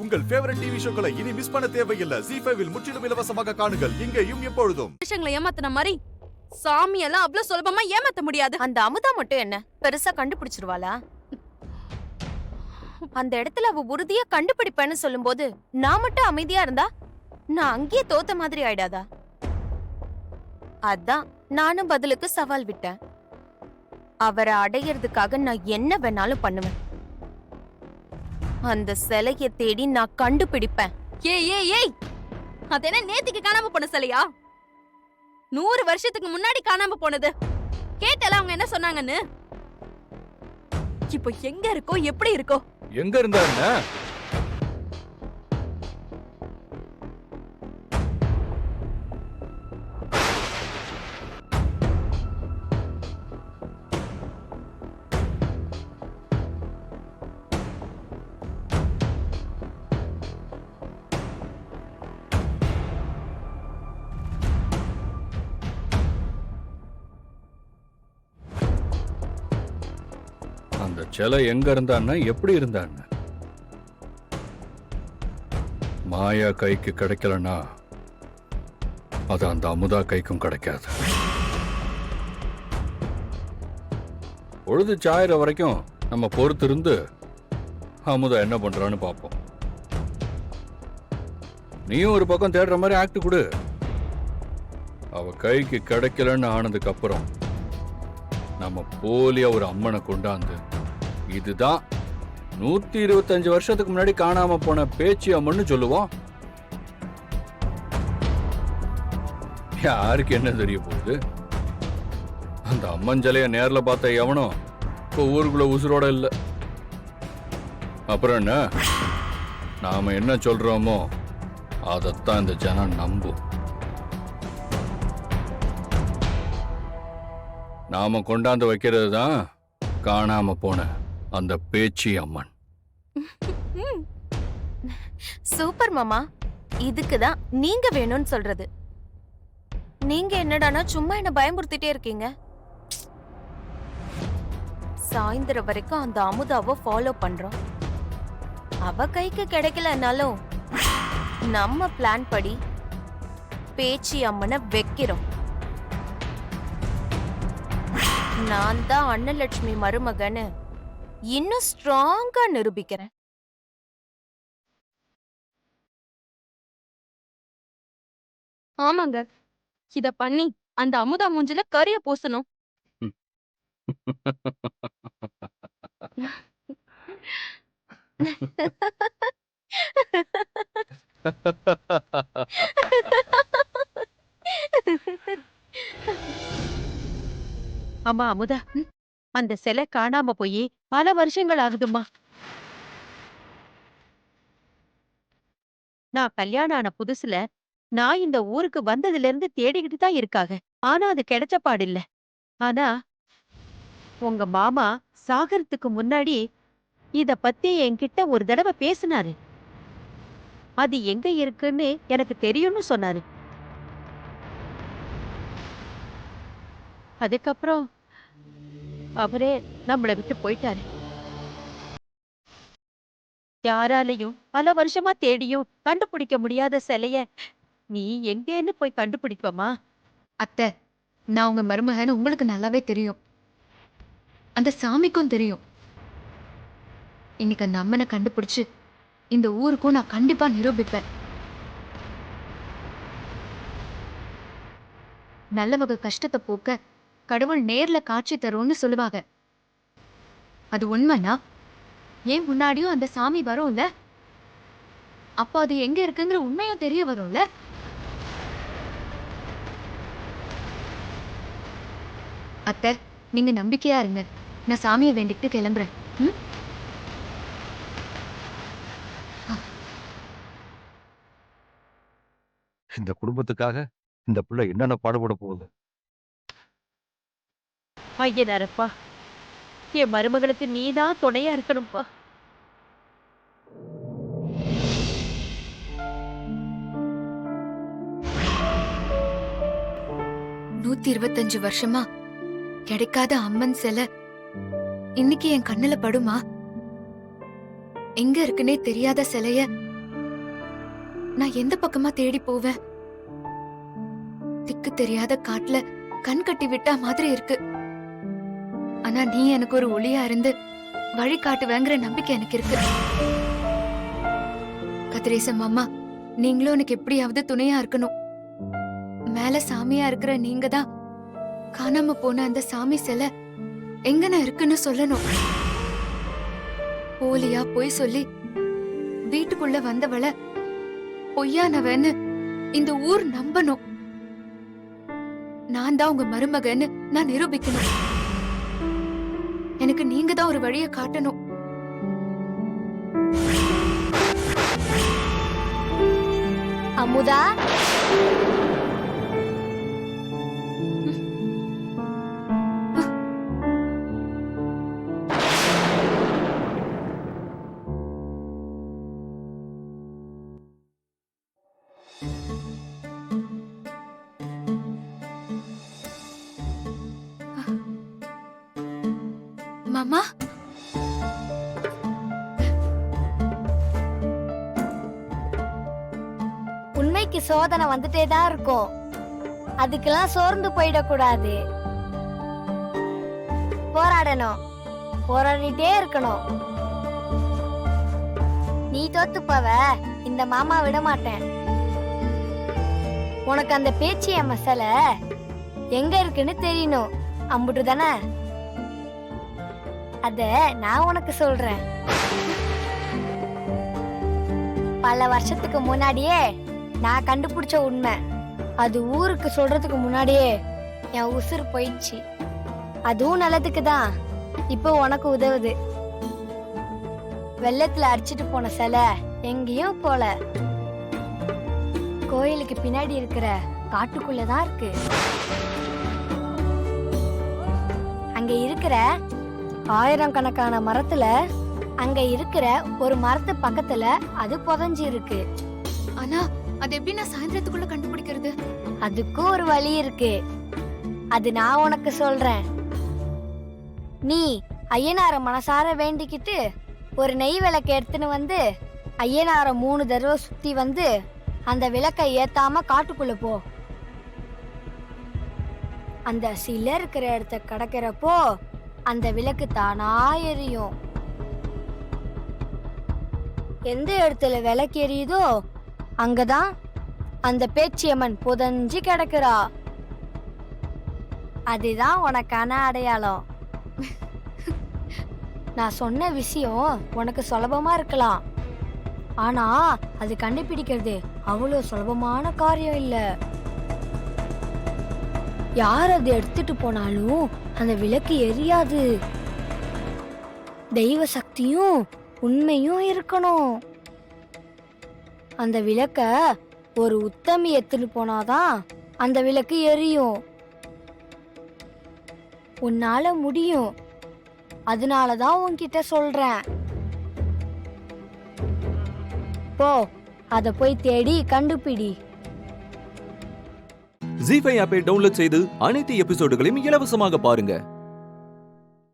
உங்கள் favourite TV ஷோக்களை இனி miss பண்ண தேவையில்லை. ZEE5 இல் முற்றிலும் இலவசமாக காணுங்கள். இங்கேயும் எப்பொழுதும். மனுஷங்களை ஏமாத்தின மாதிரி சாமி எல்லாம் அவ்வளவு சுலபமா ஏமாத்த முடியாது. அந்த அமுதா மட்டும் என்ன பெருசா கண்டுபிடிச்சிருவாளா? அந்த இடத்துல அவ உறுதியா கண்டுபிடிப்பேன்னு சொல்லும்போது நான் மட்டும் அமைதியா இருந்தா நான் அங்கேயே தோத்த மாதிரி ஆயிடாதா? அதான் நானும் பதிலுக்கு சவால் விட்டேன். அவரை அடையறதுக்காக நான் என்ன வேணாலும் பண்ணுவேன். அந்த சிலைய தேடி நான் கண்டுபிடிப்பேன். ஏய் அது என்ன நேத்திக்கு காணாம போன சிலையா? 100 வருஷத்துக்கு முன்னாடி காணாம போனது. கேட்டல அவங்க என்ன சொன்னாங்கன்னு. இப்போ எங்க இருக்கோ எப்படி இருக்கோ? எங்க இருந்தா என்ன? அந்த சிலை எங்க இருந்தான்னு எப்படி இருந்தான்னு மாயா கைக்கு கிடைக்கலன்னா அது அந்த அமுதா கைக்கும் கிடைக்காது. பொழுது சாயிற வரைக்கும் நம்ம பொறுத்திருந்து அமுதா என்ன பண்றான்னு பார்ப்போம். நீயும் ஒரு பக்கம் தேடுற மாதிரி ஆக்ட் கொடு. அவ கைக்கு கிடைக்கலன்னு ஆனதுக்கு அப்புறம் நம்ம போலியா ஒரு அம்மனை கொண்டாந்து இதுதான் 125 வருஷத்துக்கு முன்னாடி காணாம போன பேச்சு அம்மன்னு சொல்லுவோம். யாருக்கு என்ன தெரிய போகுது? அந்த அம்மன் சிலைய நேர்ல பார்த்த எவனும் இப்போ ஊருக்குள்ள உசுரோட இல்ல. அப்புறம் என்ன, நாம என்ன சொல்றோமோ அதத்தான் இந்த ஜனம் நம்பும். நாம கொண்டாந்து வைக்கிறது தான் காணாம போன அந்த பேச்சி அம்மன். சூப்பர் மாமா, இதுக்குதான் நீங்க வேணும்னு சொல்றது. நீங்க என்னடானா சும்மா என்ன பயமுறுத்திட்டே இருக்கீங்க. சாயந்தரம் வரைக்கும் அந்த அமுதாவை ஃபாலோ பண்றோம். அவ கைக்கு கிடைக்கலனாலும் நம்ம பிளான் படி பேச்சி அம்மனை வைக்கிறோம். நான் தான் அன்னலட்சுமி மருமகன்னு இன்னும் ஸ்ட்ராங்கா நிரூபிக்கிறேன். ஆமாங்க, இத பண்ணி அந்த அமுதா மூஞ்சில கரிய பூசணும். அம்மா அமுதா, அந்த சிலை காணாம போய் பல வருஷங்கள் ஆகுதும்மா. நான் கல்யாணம் ஆன புதுசுல நான் இந்த ஊருக்கு வந்ததுல இருந்து தேடிக்கிட்டு தான் இருக்காங்க. ஆனா அது கிடைச்ச பாடில்ல. ஆனா உங்க மாமா சாகறதுக்கு முன்னாடி இத பத்தி என்கிட்ட ஒரு தடவை பேசினாரு. அது எங்க இருக்குன்னு எனக்கு தெரியும்னு சொன்னாரு. அதுக்கப்புறம் அவரே நம்மளை விட்டு போயிட்டாரு. யாராலையும் பல வருஷமா தேடியும் கண்டுபிடிக்க முடியாத சிலைய நீ எங்கேன்னு போய் கண்டுபிடிப்பமா? அத்தை, நான் உங்க மருமகன்னு உங்களுக்கு நல்லாவே தெரியும். அந்த சாமிக்கும் தெரியும். இன்னைக்கு அந்த அம்மனை கண்டுபிடிச்சு இந்த ஊருக்கும் நான் கண்டிப்பா நிரூபிப்பேன். நல்லவங்க கஷ்டத்தை போக்க கடவுள் நேர்ல காட்சி தரும்னு சொல்லுவாங்க. அது உண்மைனா ஏன் முன்னாடியும் அந்த சாமி வரும்ல? அப்போ அது எங்க இருக்குங்கிற உண்மையும் தெரிய வரும்ல? அத்தை, நீங்க நம்பிக்கையா இருங்க. நான் சாமியை வேண்டிட்டு கிளம்புறேன். இந்த குடும்பத்துக்காக இந்த பிள்ளை என்னென்ன பாடுபட போகுது. ஐயனாரப்பா, என் மருமகளுக்கு நீதான் துணையா இருக்கணும்பா. 125 வருஷமா கிடைக்காத அம்மன் சிலை இன்னைக்கு என் கண்ணுல படுமா? எங்க இருக்குன்னே தெரியாத சிலைய நான் எந்த பக்கமா தேடி போவேன்? திக்கு தெரியாத காட்டுல கண் கட்டி விட்டா மாதிரி இருக்கு. ஆனா நீ எனக்கு ஒரு ஒளியா இருந்து வழி காட்டுவேங்கிற நம்பிக்கை எனக்கு இருக்கு. கதிரேசன் மாமா, நீங்களும் எனக்கு எப்படியாவது துணையா இருக்கணும். மேல சாமியா இருக்கிற நீங்க தான் காணாம போன அந்த சாமி சிலை எங்கன இருக்குன்னு சொல்லணும். போலியா பொய் சொல்லி வீட்டுக்குள்ள வந்தவள பொய்யானவன்னு இந்த ஊர் நம்பணும். நான் தான் உங்க மருமகன்னு நான் நிரூபிக்கணும். எனக்கு நீங்க தான் ஒரு வழியை காட்டணும். அமுதா, மாமா, உண்மைக்கு சோதனை வந்துட்டே தான் இருக்கும். அதுக்கெல்லாம் சோர்ந்து போயிடக்கூடாது. போராடணும், போராடிட்டே இருக்கணும். நீ தோத்து போவ, இந்த மாமா விட மாட்டேன். உனக்கு அந்த பேச்சிய மசாலை எங்க இருக்குன்னு தெரியணும், அம்புட்டு தானே? அத நான் உனக்கு சொல்றேன். பல வருஷத்துக்கு முன்னாடியே நான் கண்டுபிடிச்ச உண்மை. அது ஊருக்கு சொல்றதுக்கு முன்னாடியே என் உசுறு போயிடுச்சு. அதுவும் நல்லதுக்கு தான். இப்போ உனக்கு உதவுது. வெள்ளத்துல அடிச்சிட்டு போன சிலை எங்கேயும் போல. கோயிலுக்கு பின்னாடி இருக்கிற காட்டுக்குள்ளதான் இருக்கு. அங்க இருக்கிற 1000கணக்கான மரத்துல அங்க இருக்கிற ஒரு மரத்து பக்கத்துல அது புதஞ்சு இருக்கு. ஆனா அது எப்படி நான் சாயந்தரத்துக்குள்ள கண்டுபிடிக்கிறது? அதுக்கும் ஒரு வழி இருக்கு. அது நான் உனக்கு சொல்றேன். நீ ஐயனார மனசார வேண்டிக்கிட்டு ஒரு நெய் விளக்கு எடுத்துன்னு வந்து ஐயனார 3 தடவை சுத்தி வந்து அந்த விளக்கை ஏத்தாம காட்டுக்குள்ள போ. அந்த சிலை இருக்கிற இடத்த கடக்கிறப்போ அந்த விளக்கு தானா எரியும். எந்த இடத்துல விளக்கு எரியுதோ அங்கதான் அந்த பேச்சியம்மன் புதஞ்சு கிடக்குறா. அதுதான் உனக்கான அடையாளம். நான் சொன்ன விஷயம் உனக்கு சுலபமா இருக்கலாம். ஆனா அது கண்டுபிடிக்கிறது அவ்வளவு சுலபமான காரியம் இல்ல. யார் அதை எடுத்துட்டு போனாலும் அந்த விளக்கு எரியாது. தெய்வ சக்தியும் உண்மையும் இருக்கணும். அந்த விளக்க ஒரு உத்தமி எடுத்துட்டு போனாதான் அந்த விளக்கு எரியும். உன்னால முடியும். அதனாலதான் உன்கிட்ட சொல்றேன். போ, அத போய் தேடி கண்டுபிடி. ஜீ5 ஆப்பை டவுன்லோட் செய்து அனைத்து எபிசோடுகளையும் இலவசமாக பாருங்க.